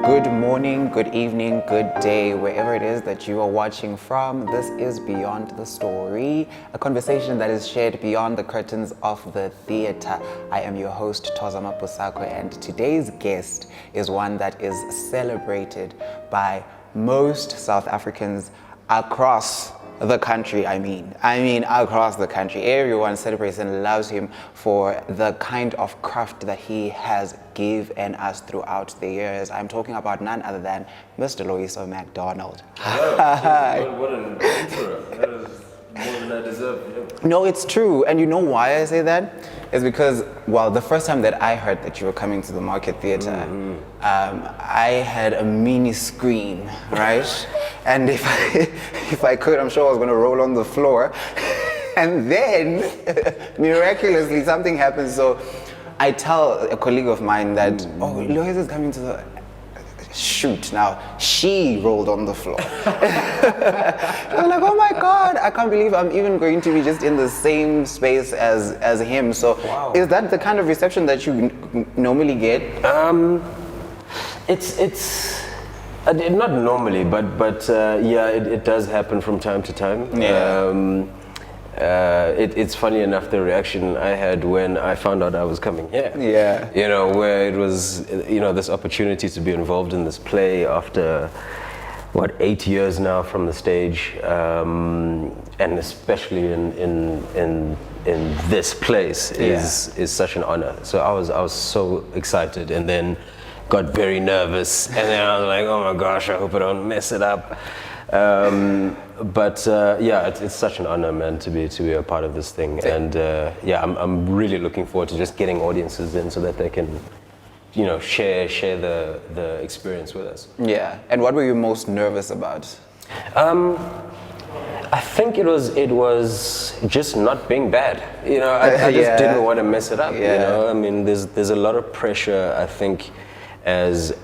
Good morning, good evening, good day, wherever it is that you are watching from. This is Beyond the Story, a conversation that is shared beyond the curtains of the theater. I am your host, Thozama Busakwe, and today's guest is one that is celebrated by most South Africans across the country. I mean across the country. Everyone celebrates and loves him for the kind of craft that he has given us throughout the years. I'm talking about none other than Mr. Loyiso Macdonald. Hi. What an intro. That is more than I deserve. Yeah. No, it's true. And you know why I say that? It's because, well, the first time that I heard that you were coming to the Market Theatre, I had a mini screen, right? And if I could, I'm sure I was going to roll on the floor. And then, miraculously, something happens. So I tell a colleague of mine that, Loyiso is coming to the... Shoot, now she rolled on the floor. I'm like, oh my God, I can't believe I'm even going to be just in the same space as him. So wow. Is that the kind of reception that you normally get? It's not normally, but yeah, it does happen from time to time. Yeah. It's funny enough the reaction I had when I found out I was coming here. Yeah. You know, where it was, this opportunity to be involved in this play after, 8 years now from the stage, and especially in this place is such an honor. So I was so excited, and then got very nervous, and then I was like, oh my gosh, I hope I don't mess it up. But it's such an honor, man, to be a part of this thing, and I'm really looking forward to just getting audiences in so that they can, share the experience with us. Yeah. And what were you most nervous about? I think it was just not being bad. I just didn't want to mess it up. Yeah. I mean, there's a lot of pressure, I think, as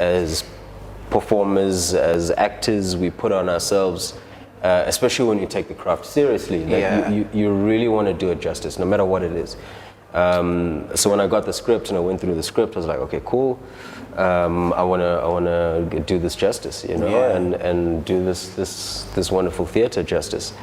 performers, as actors, we put on ourselves, especially when you take the craft seriously. You really want to do it justice, no matter what it is. So when I got the script and I went through the script, I was like, okay, cool. I wanna do this justice, and do this wonderful theater justice.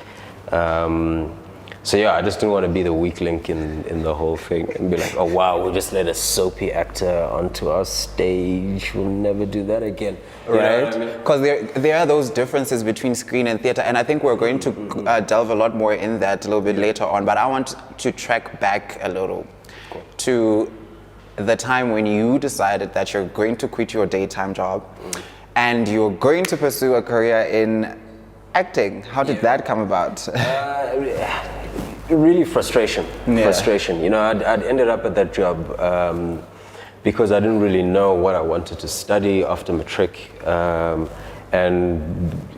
So I just didn't want to be the weak link in the whole thing and be like, oh wow, we'll just let a soapy actor onto our stage. We'll never do that again. Right? Because there are those differences between screen and theater, and I think we're going to delve a lot more in that a little bit later on. But I want to track back a little to the time when you decided that you're going to quit your daytime job and you're going to pursue a career in acting. How did that come about? Really frustration. I'd ended up at that job because I didn't really know what I wanted to study after matric, and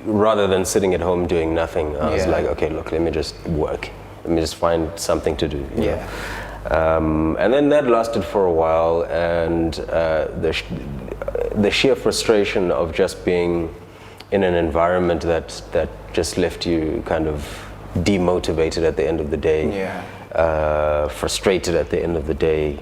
rather than sitting at home doing nothing, I was like, okay, look, let me just work. Let me just find something to do. You know? And then that lasted for a while, and the sheer frustration of just being in an environment that just left you kind of demotivated at the end of the day, frustrated at the end of the day,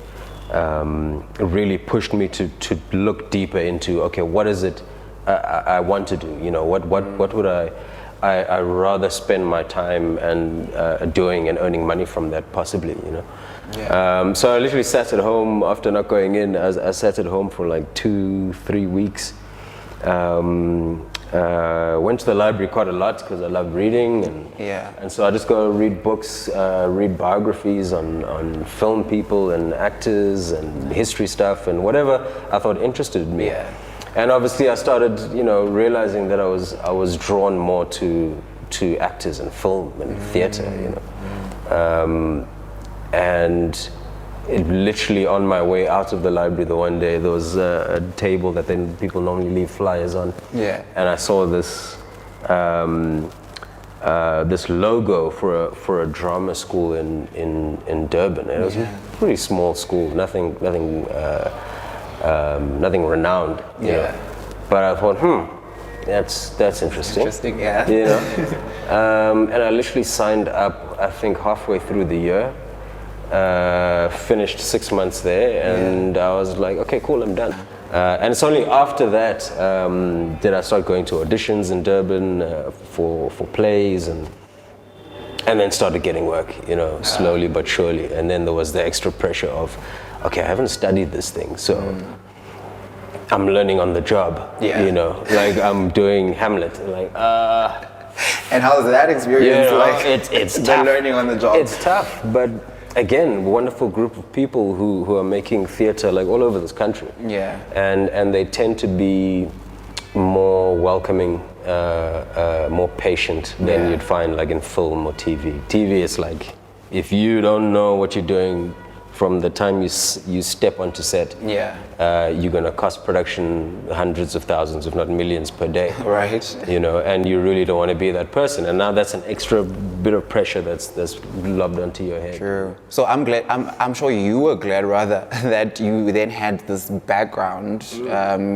really pushed me to look deeper into, okay, what is it I want to do? What would I rather spend my time and doing and earning money from that possibly, So I literally sat at home after not going in. I sat at home for like 2-3 weeks. Went to the library quite a lot because I love reading, and so I just go read books, read biographies on film people and actors and history stuff and whatever I thought interested me. And obviously I started, realizing that I was drawn more to actors and film and theater, and it literally on my way out of the library the one day, there was a table that then people normally leave flyers on. And I saw this this logo for a drama school in Durban. And it was a pretty small school, nothing renowned. You know? But I thought, that's interesting. And I literally signed up, I think halfway through the year. Finished 6 months there, and I was like, okay, cool, I'm done. And it's only after that did I start going to auditions in Durban for plays and then started getting work, you know, slowly but surely. And then there was the extra pressure of, okay, I haven't studied this thing, so I'm learning on the job, you know, like I'm doing Hamlet, like, And how's that experience like? It's tough. Learning on the job. It's tough, but again, wonderful group of people who are making theatre like all over this country. Yeah. And they tend to be more welcoming, more patient than you'd find like in film or TV. TV is like, if you don't know what you're doing from the time you step onto set, you're gonna cost production hundreds of thousands, if not millions per day. Right. You know, and you really don't want to be that person. And now that's an extra bit of pressure that's lobbed onto your head. True. So I'm sure you were glad rather that you then had this background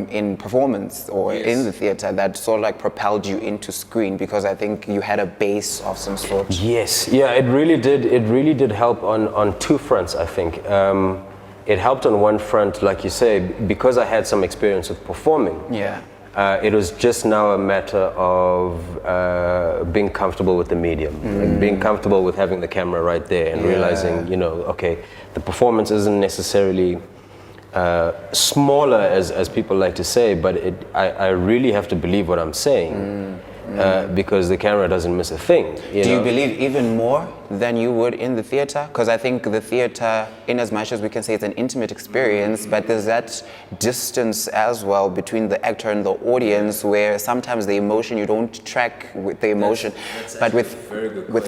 in performance or in the theater that sort of like propelled you into screen, because I think you had a base of some sort. Yes. Yeah, it really did. It really did help on two fronts, I think. It helped on one front, like you say, because I had some experience with performing. Yeah. It was just now a matter of being comfortable with the medium, like being comfortable with having the camera right there and realizing, you know, okay, the performance isn't necessarily smaller as people like to say, but I really have to believe what I'm saying. Because the camera doesn't miss a thing. Do you believe even more than you would in the theater? Because I think the theater, in as much as we can say it's an intimate experience, but there's that distance as well between the actor and the audience, where sometimes the emotion, you don't track with the emotion. That's but with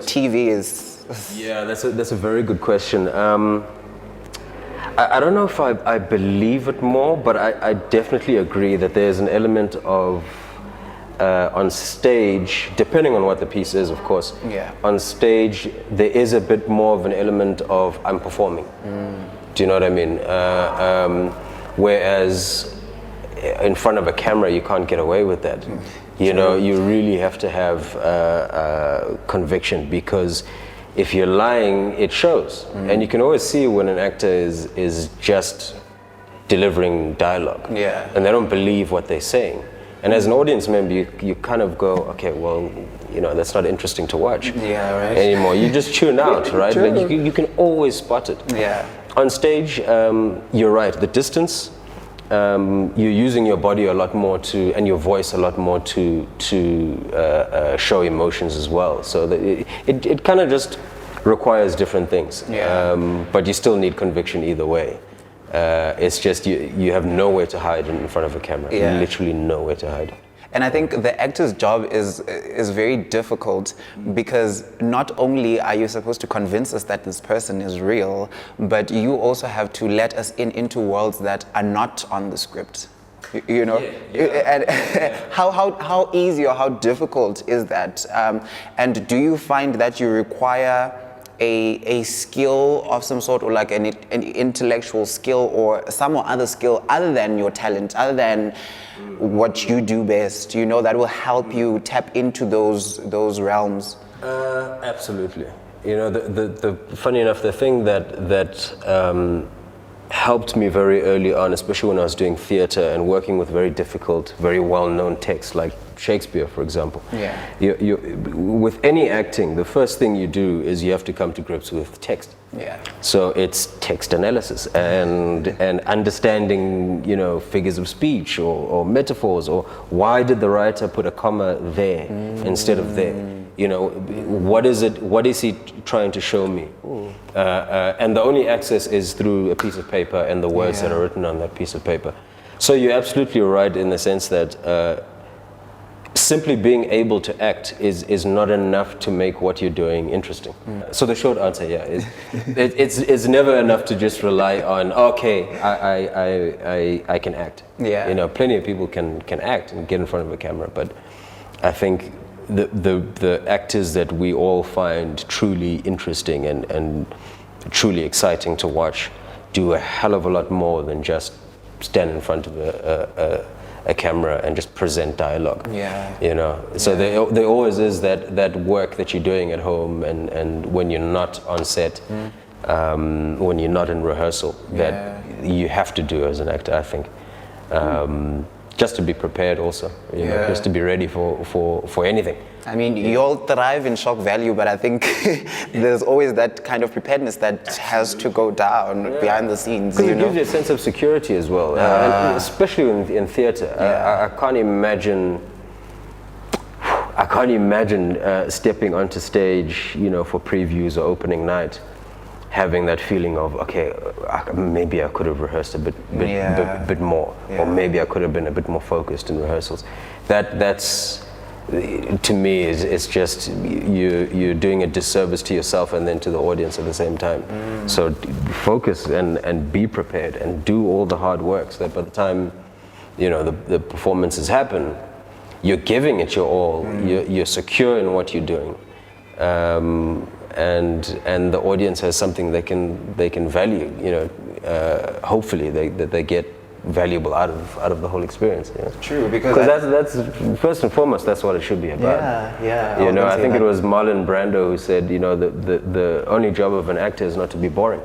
TV is... Yeah, that's a very good question. I don't know if I believe it more, but I definitely agree that there's an element of on stage, depending on what the piece is, of course. Yeah. On stage, there is a bit more of an element of I'm performing. Do you know what I mean? Whereas in front of a camera, you can't get away with that. You know, you really have to have conviction, because if you're lying, it shows. And you can always see when an actor is just delivering dialogue. Yeah. And they don't believe what they're saying. And as an audience member, you kind of go, okay, well, you know, that's not interesting to watch anymore. You just tune out, right? But you can always spot it. Yeah. On stage, you're right. The distance, you're using your body a lot more and your voice a lot more to show emotions as well. So it kind of just requires different things. Yeah. But you still need conviction either way. It's just you have nowhere to hide in front of a camera. Literally nowhere to hide. And I think the actor's job is very difficult, because not only are you supposed to convince us that this person is real, but you also have to let us into worlds that are not on the script. You know, and how easy or how difficult is that? And do you find that you require a skill of some sort, or like an intellectual skill or some other skill other than your talent, other than what you do best, you know, that will help you tap into those realms? Absolutely. You know, the funny enough, the thing that helped me very early on, especially when I was doing theater and working with very difficult, very well-known texts like Shakespeare, for example. Yeah. With any acting, the first thing you do is you have to come to grips with text. Yeah. So it's text analysis and understanding, you know, figures of speech or metaphors, or why did the writer put a comma there instead of there? You know, what is he trying to show me? And the only access is through a piece of paper and the words that are written on that piece of paper. So you're absolutely right in the sense that simply being able to act is not enough to make what you're doing interesting. So the short answer, is it's never enough to just rely on, okay, I can act. Yeah. You know, plenty of people can act and get in front of a camera, but I think the actors that we all find truly interesting and truly exciting to watch do a hell of a lot more than just stand in front of a camera and just present dialogue. Yeah. You know, so there always is that work that you're doing at home and when you're not on set, when you're not in rehearsal, that you have to do as an actor, I think. just to be prepared also, you know, just to be ready for anything. I mean, you all thrive in shock value, but I think there's always that kind of preparedness that has to go down behind the scenes. Because it gives you a sense of security as well, and especially in theatre. I can't imagine. I can't imagine stepping onto stage, you know, for previews or opening night, having that feeling of, okay, maybe I could have rehearsed a bit more, or maybe I could have been a bit more focused in rehearsals. That's to me it's just you're doing a disservice to yourself and then to the audience at the same time. So focus and be prepared and do all the hard work, so that by the time, you know, the performances happen, you're giving it your all. You're secure in what you're doing, and the audience has something they can value. You know, hopefully they get valuable out of the whole experience. You know? True, because that's first and foremost, that's what it should be about. Yeah. You know, I think it was Marlon Brando who said, you know, the only job of an actor is not to be boring.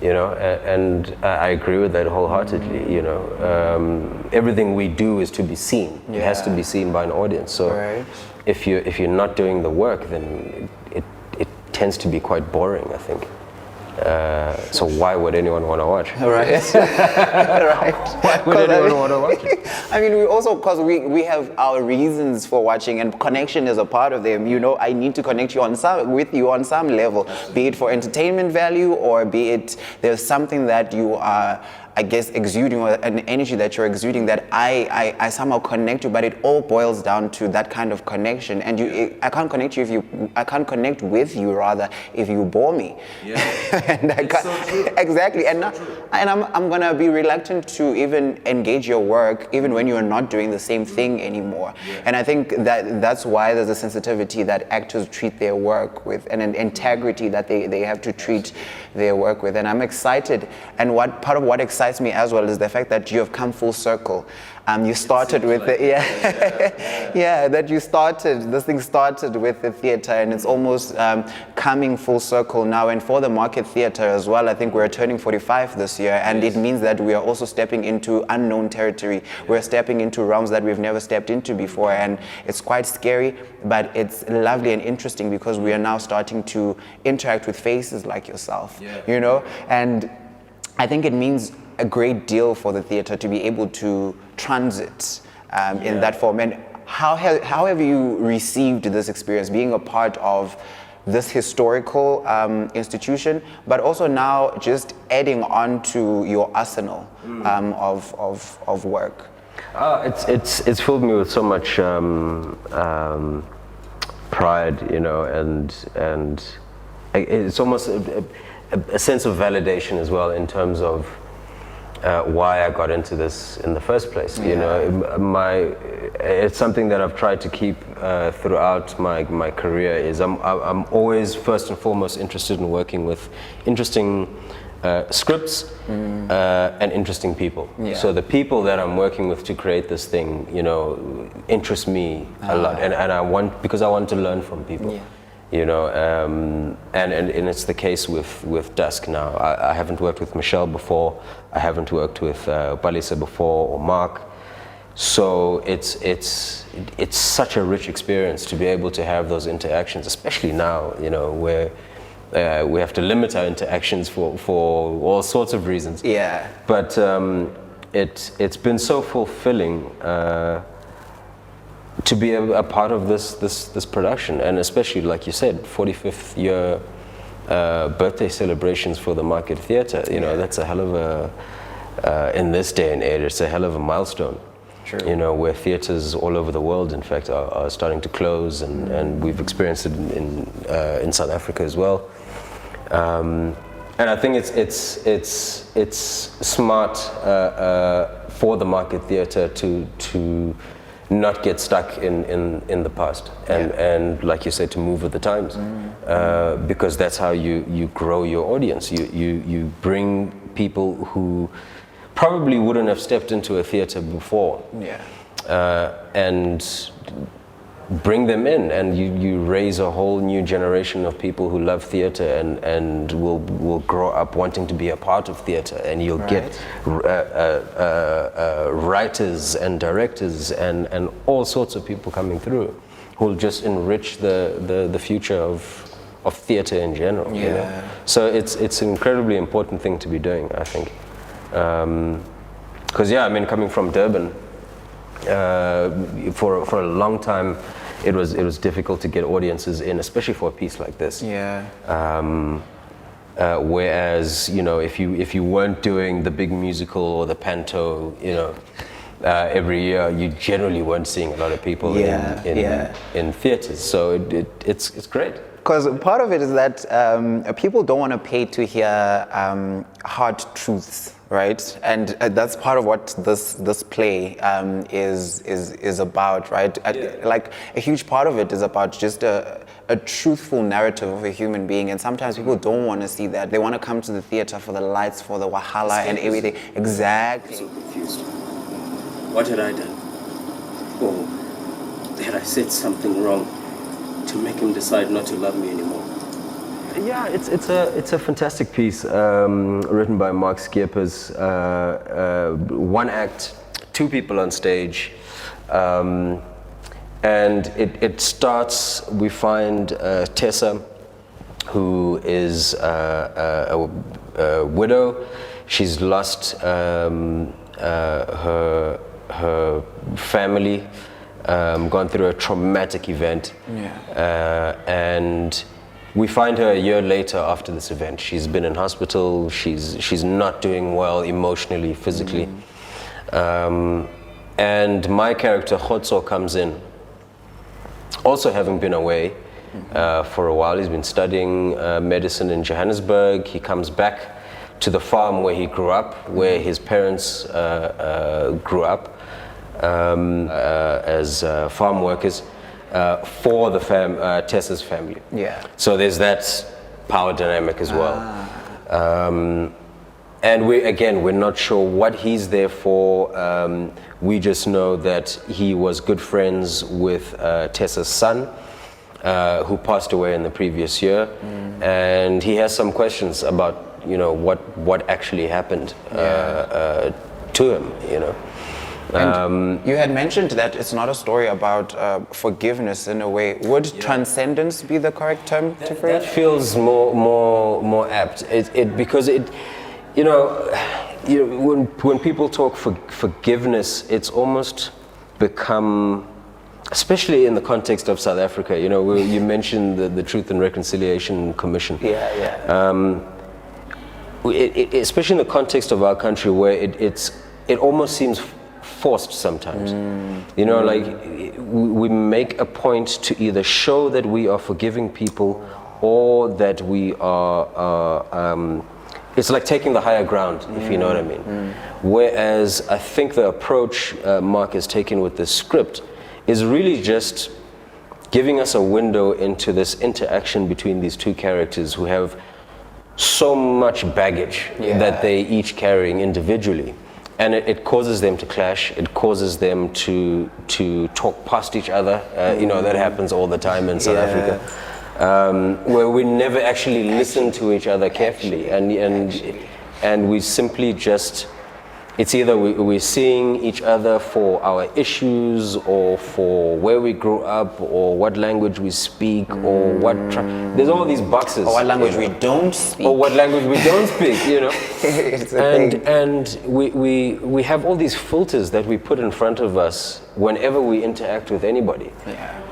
You know, and I agree with that wholeheartedly. You know, everything we do is to be seen. It has to be seen by an audience. So if you're not doing the work, then it tends to be quite boring, I think. So why would anyone want to watch? Right. Why would anyone want to watch it? I mean, we also, because we have our reasons for watching, and connection is a part of them. You know, I need to connect you with you on some level, be it for entertainment value, or be it there's something that you are, I guess, exuding, or an energy that you're exuding that I somehow connect to. But it all boils down to that kind of connection. And I can't connect with you rather if you bore me. Yeah. And I can't, so true. Exactly. And I'm gonna be reluctant to even engage your work even when you're not doing the same thing anymore. Yeah. And I think that's why there's a sensitivity that actors treat their work with, and an integrity that they have to treat their work with. And I'm excited. And part of what excites me as well is the fact that you have come full circle. You started with this thing started with the theatre, and it's almost coming full circle now. And for the Market Theatre as well, I think we're turning 45 this year, and it means that we are also stepping into unknown territory. We're stepping into realms that we've never stepped into before, and it's quite scary, but it's lovely and interesting because we are now starting to interact with faces like yourself, you know, and I think it means a great deal for the theatre to be able to transit in that form. And how have you received this experience, being a part of this historical institution, but also now just adding on to your arsenal of work? It's filled me with so much pride, you know, and it's almost a sense of validation as well in terms of why I got into this in the first place. You know, it's something that I've tried to keep throughout my career. Is I'm always first and foremost interested in working with interesting scripts and interesting people. So the people that I'm working with to create this thing, you know, interest me a lot, and I want to learn from people. You know, and it's the case with Dusk now. I haven't worked with Michelle before. I haven't worked with Palesa before, or Mark. So it's such a rich experience to be able to have those interactions, especially now, you know, where we have to limit our interactions for all sorts of reasons. Yeah. But it's been so fulfilling to be a part of this production, and especially, like you said, 45th year birthday celebrations for the Market Theatre. You know, that's a hell of a in this day and age, it's a hell of a milestone. True. You know, where theatres all over the world, in fact, are starting to close, and we've experienced it in South Africa as well. And I think it's smart for the Market Theatre to not get stuck in the past, and like you said, to move with the times, because that's how you grow your audience. You bring people who probably wouldn't have stepped into a theatre before, and bring them in, and you raise a whole new generation of people who love theater and will grow up wanting to be a part of theater, and you'll get writers and directors and all sorts of people coming through who will just enrich the future of theater in general. You know? So it's an incredibly important thing to be doing, I think. Because I mean, coming from Durban, for a long time, it was difficult to get audiences in, especially for a piece like this. Whereas if you weren't doing the big musical or the panto, every year, you generally weren't seeing a lot of people in theaters. So it's great. Because part of it is that people don't want to pay to hear hard truths, right? And that's part of what this play is about, right? Like a huge part of it is about just a truthful narrative of a human being, and sometimes people don't want to see that. They want to come to the theater for the lights, for the wahala and everything. Exactly. I'm so confused. What had I done? Or had I said something wrong to make him decide not to love me anymore? Yeah, it's a fantastic piece written by Mark Scheepers. One act, two people on stage, and it starts. We find Tessa, who is a widow. She's lost her family. Gone through a traumatic event, and we find her a year later after this event. She's been in hospital. She's not doing well emotionally, physically, and my character Khotso comes in, also having been away for a while. He's been studying medicine in Johannesburg. He comes back to the farm where he grew up, where his parents grew up. As farm workers for the Tessa's family. So there's that power dynamic as well. And we're not sure what he's there for. We just know that he was good friends with Tessa's son, who passed away in the previous year, and he has some questions about what actually happened to him. And you had mentioned that it's not a story about forgiveness in a way. Would transcendence be the correct term to phrase? That feels more apt. Because when people talk forgiveness, it's almost become, especially in the context of South Africa. You mentioned the Truth and Reconciliation Commission. Especially in the context of our country, where it almost seems forced sometimes. Like we make a point to either show that we are forgiving people, or that we are it's like taking the higher ground, if you know what I mean. Whereas I think the approach Mark has taken with this script is really just giving us a window into this interaction between these two characters who have so much baggage that they each carrying individually. And it causes them to clash. It causes them to talk past each other. That happens all the time in South Africa, where we never actually listen to each other carefully, and we simply just. It's either we're seeing each other for our issues, or for where we grew up, or what language we speak, or what. There's all these boxes. Or what language we don't speak. Or what language we don't speak. And we have all these filters that we put in front of us whenever we interact with anybody.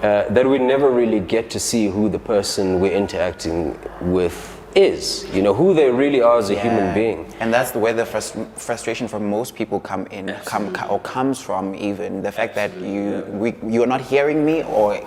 That we never really get to see who the person we're interacting with is, who they really are as a human being. And that's where the frustration from most people comes from, even the fact that you're not hearing me, or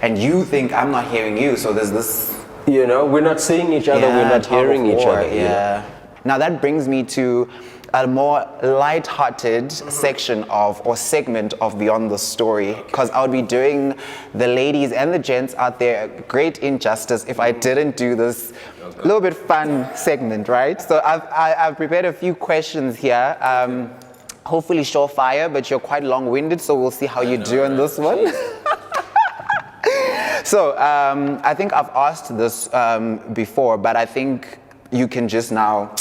and you think I'm not hearing you, so there's this we're not seeing each other, we're not hearing each other. Now that brings me to a more light-hearted section or segment of Beyond the Story, because I would be doing the ladies and the gents out there great injustice if I didn't do this little bit fun segment, right? So I've prepared a few questions here, hopefully surefire, but you're quite long-winded, so we'll see how you do on this one. So I think I've asked this before, but I think you can just now,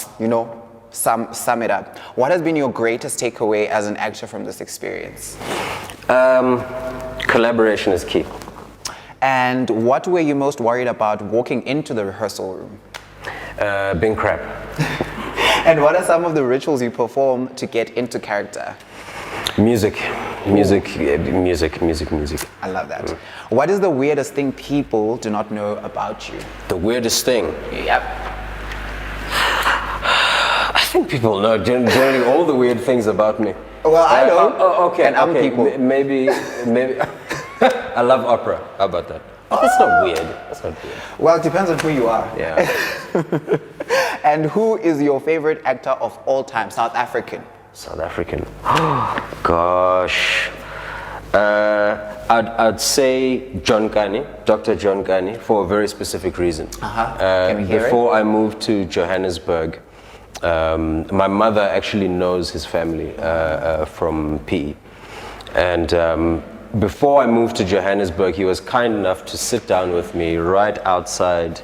sum it up. What has been your greatest takeaway as an actor from this experience? Collaboration is key. And what were you most worried about walking into the rehearsal room? Being crap. And what are some of the rituals you perform to get into character? Music. I love that. What is the weirdest thing people do not know about you? The weirdest thing? Yep. I think people know generally all the weird things about me. Well, I know. Okay. And other people. Maybe. I love opera. How about that? Oh, that's not weird. That's not weird. Well, it depends on who you are. Yeah. And who is your favorite actor of all time? South African. South African. Gosh. I'd say John Kani, Dr. John Kani, for a very specific reason. Can we hear before I moved to Johannesburg, my mother actually knows his family from PE. And before I moved to Johannesburg, he was kind enough to sit down with me right outside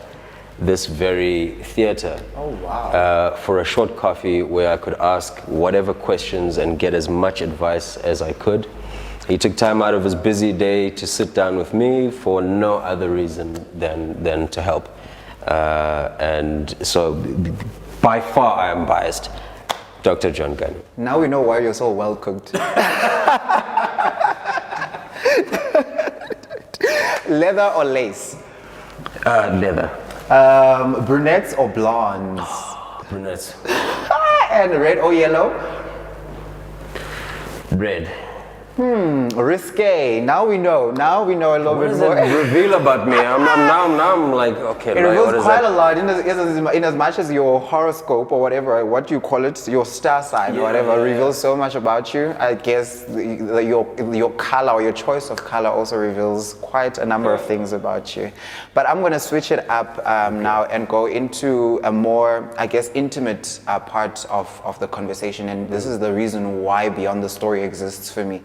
this very theater. Oh, wow. For a short coffee where I could ask whatever questions and get as much advice as I could. He took time out of his busy day to sit down with me for no other reason than to help. And so by far I am biased. Dr. John Kani. Now we know why you're so well cooked. Leather or lace? Leather. Brunettes or blondes? Brunettes. And red or yellow? Red. Risque. Now we know a little What bit does more. it reveal about me? I'm like, okay, It like, reveals what is quite that? a lot in as much as your horoscope or whatever, what you call it, your star sign or whatever, reveals so much about you. I guess your color or your choice of color also reveals quite a number of things about you. But I'm going to switch it up now and go into a more, I guess, intimate part of the conversation. And this is the reason why Beyond the Story exists for me.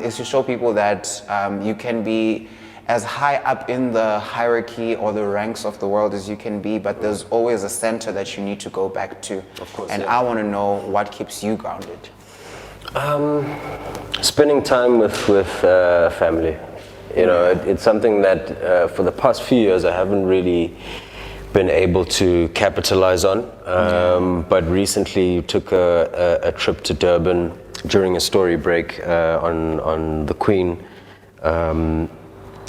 Is to show people that you can be as high up in the hierarchy or the ranks of the world as you can be, but there's always a center that you need to go back to. Of course, and yeah. I want to know what keeps you grounded. Spending time with family. It's something that for the past few years I haven't really been able to capitalize on. But recently took a trip to Durban during a story break on the Queen.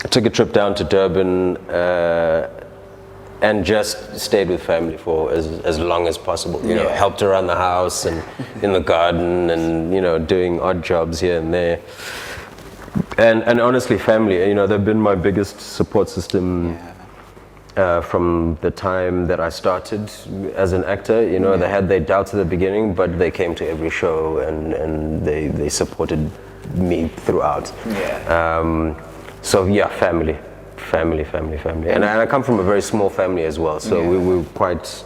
Took a trip down to Durban and just stayed with family for as long as possible. Helped around the house and in the garden and doing odd jobs here and there. And honestly, family, they've been my biggest support system. From the time that I started as an actor, they had their doubts at the beginning, but they came to every show and they supported me throughout. So yeah, family. And I come from a very small family as well, so we were quite,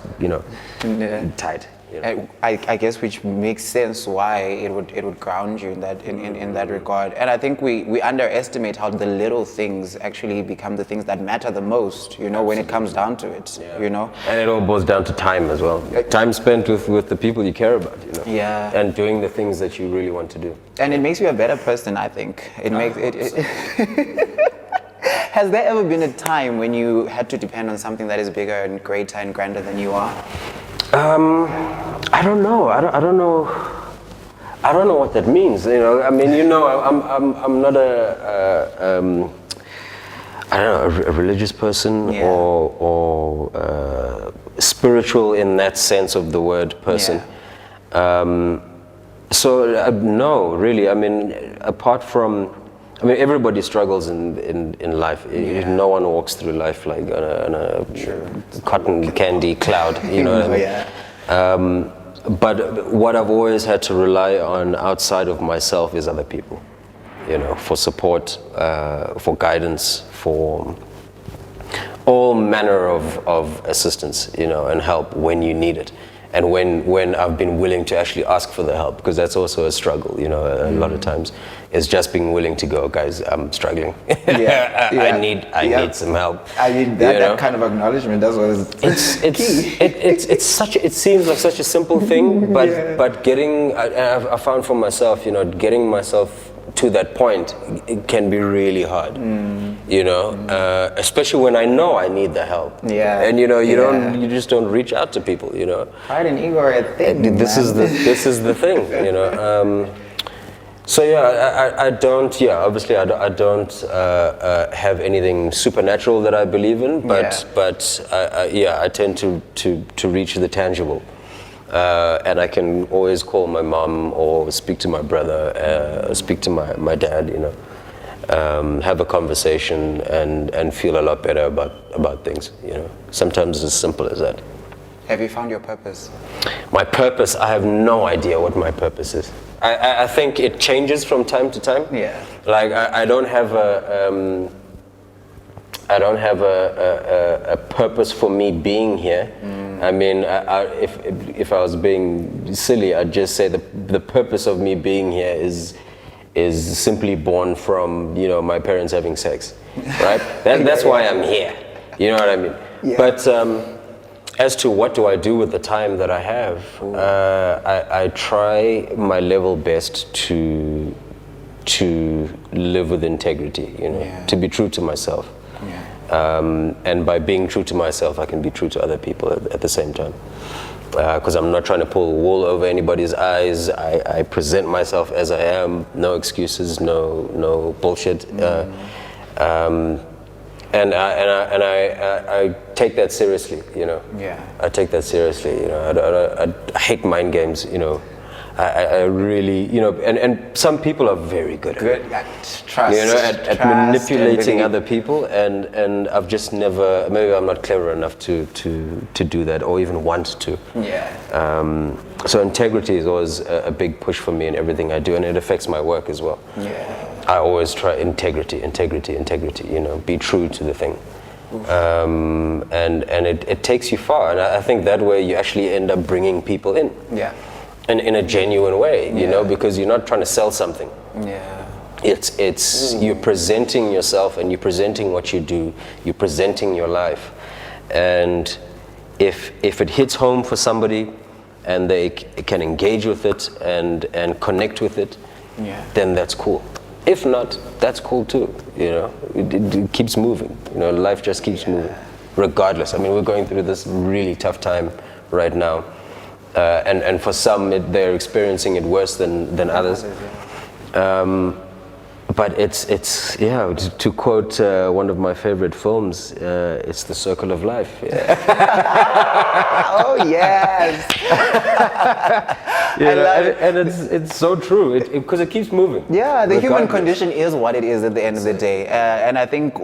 tight. I guess which makes sense why it would ground you in that regard. And I think we underestimate how the little things actually become the things that matter the most, when it comes down to it, And it all boils down to time as well. Time spent with the people you care about, Yeah. And doing the things that you really want to do. And it makes you a better person, I think. It makes it. Has there ever been a time when you had to depend on something that is bigger and greater and grander than you are? I don't know. I don't know what that means. I'm not a religious person or spiritual in that sense of the word person. No, really. Apart from, everybody struggles in life. No one walks through life like on a cotton candy cloud. You know what I mean? But what I've always had to rely on outside of myself is other people. For support, for guidance, for all manner of assistance, and help when you need it. and when I've been willing to actually ask for the help, because that's also a struggle, you know, a lot of times, is just being willing to go, guys, I'm struggling. I need some help. I mean, that kind of acknowledgement, that's what it seems like such a simple thing, but getting, I found for myself, you know, getting myself to that point, it can be really hard, you know, especially when I know I need the help. Yeah. And you know, you just don't reach out to people, you know. Pride and ego are a thing. This is the thing, you know. So yeah, I don't. Yeah, obviously I don't have anything supernatural that I believe in, but I tend to reach the tangible. And I can always call my mom or speak to my brother, speak to my dad, you know, have a conversation and feel a lot better about things, you know. Sometimes it's as simple as that. Have you found your purpose? My purpose, I have no idea what my purpose is. I think it changes from time to time. Yeah. Like I don't have a purpose for me being here. I mean, if I was being silly, I'd just say the purpose of me being here is simply born from, you know, my parents having sex, right? That's why I'm here. You know what I mean? Yeah. But as to what do I do with the time that I have, I try my level best to live with integrity, you know, to be true to myself. And by being true to myself, I can be true to other people at the same time. Because I'm not trying to pull wool over anybody's eyes. I present myself as I am, no excuses, no bullshit. And I take that seriously, you know. Yeah. I take that seriously, you know. I hate mind games, you know. I really, you know, and some people are very good at trust, you know, at manipulating other people, and I've just never, maybe I'm not clever enough to do that or even want to. Yeah. So integrity is always a big push for me in everything I do, and it affects my work as well. Yeah. I always try integrity, you know, be true to the thing. And it takes you far, and I think that way you actually end up bringing people in. Yeah. In a genuine way, you know, because you're not trying to sell something. Yeah. It's you're presenting yourself, and you're presenting what you do, you're presenting your life. And if it hits home for somebody and they can engage with it and connect with it, then that's cool. If not, that's cool too, you know. It keeps moving, you know, life just keeps moving, regardless. I mean, we're going through this really tough time right now. And for some, they're experiencing it worse than others. But it's to quote one of my favorite films, it's the circle of life. Yeah. Oh yes. You know, and it's so true because it keeps moving. Yeah, the human condition is what it is at the end of the day, and I think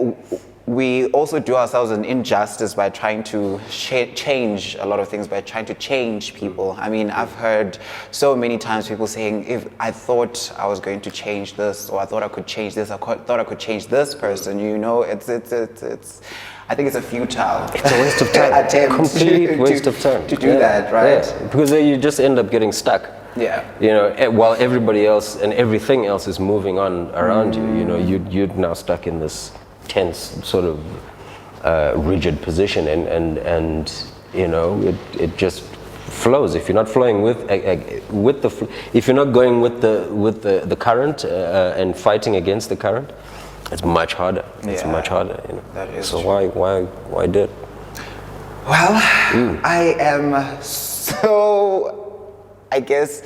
we also do ourselves an injustice by trying to change a lot of things, by trying to change people. I mean, I've heard so many times people saying, if I thought I was going to change this, or I thought I could change this, I thought I could change this person, you know, it's I think it's a futile. It's a waste of time. Attempt complete waste of time. To do that, right? Yeah. Because then you just end up getting stuck. Yeah. You know, while everybody else and everything else is moving on around you, you know, you're now stuck in this tense sort of rigid position, and you know, it just flows. If you're not flowing with if you're not going with the current and fighting against the current, it's much harder. It's much harder, you know. That is so true. why did? Well, I am so, I guess,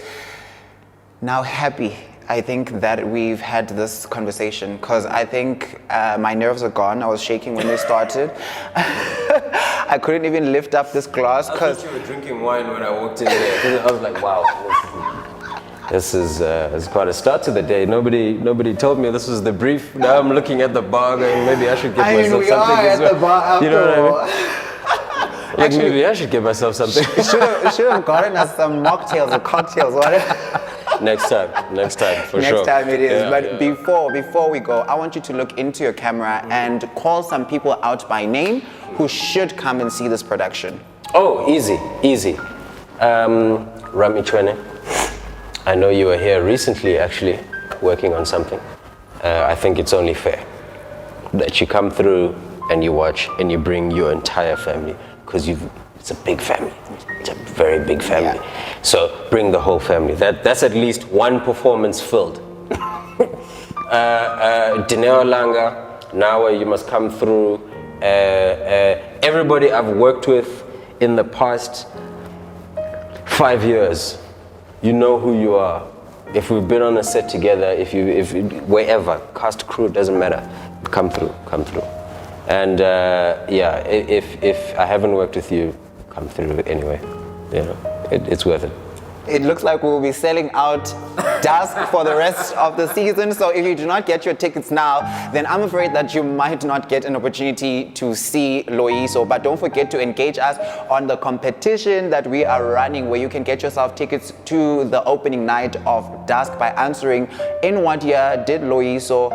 now happy. I think that we've had this conversation, because I think my nerves are gone. I was shaking when we started. I couldn't even lift up this glass because you were drinking wine when I walked in there. I was like, wow, this is quite a start to the day. Nobody told me this was the brief. Now I'm looking at the bar going, maybe I should get myself something as well. The bar after, you know what I mean? Like, actually, maybe I should get myself something. Should have gotten us some mocktails or cocktails, whatever. Next time, for sure. Next time it is. But before we go, I want you to look into your camera and call some people out by name who should come and see this production. Oh, easy. Rami Chwene, I know you were here recently, actually, working on something. I think it's only fair that you come through and you watch and you bring your entire family, because it's a big family. It's a very big family. Yeah. So bring the whole family. That's at least one performance filled. Dineo Langa, now you must come through. Everybody I've worked with in the past 5 years, you know who you are. If we've been on a set together, if wherever, cast, crew, doesn't matter, come through. And yeah, if I haven't worked with you, come through anyway. You know, it's worth it. It looks like we'll be selling out Dusk for the rest of the season. So if you do not get your tickets now, then I'm afraid that you might not get an opportunity to see Loyiso. But don't forget to engage us on the competition that we are running, where you can get yourself tickets to the opening night of Dusk by answering, in what year did Loyiso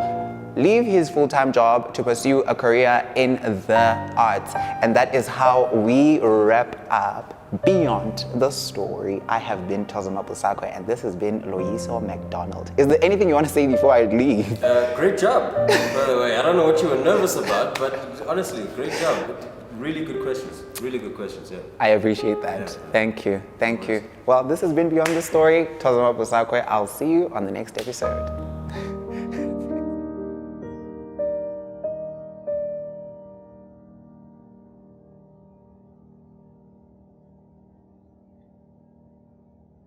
leave his full-time job to pursue a career in the arts? And that is how we wrap up Beyond the Story. I have been Thozama Busakwe, and this has been Loyiso Macdonald. Is there anything you want to say before I leave? Great job, by the way. I don't know what you were nervous about, but honestly, great job. Really good questions. Really good questions, yeah. I appreciate that. Yeah. Thank you. Well, this has been Beyond the Story. Thozama Busakwe. I'll see you on the next episode.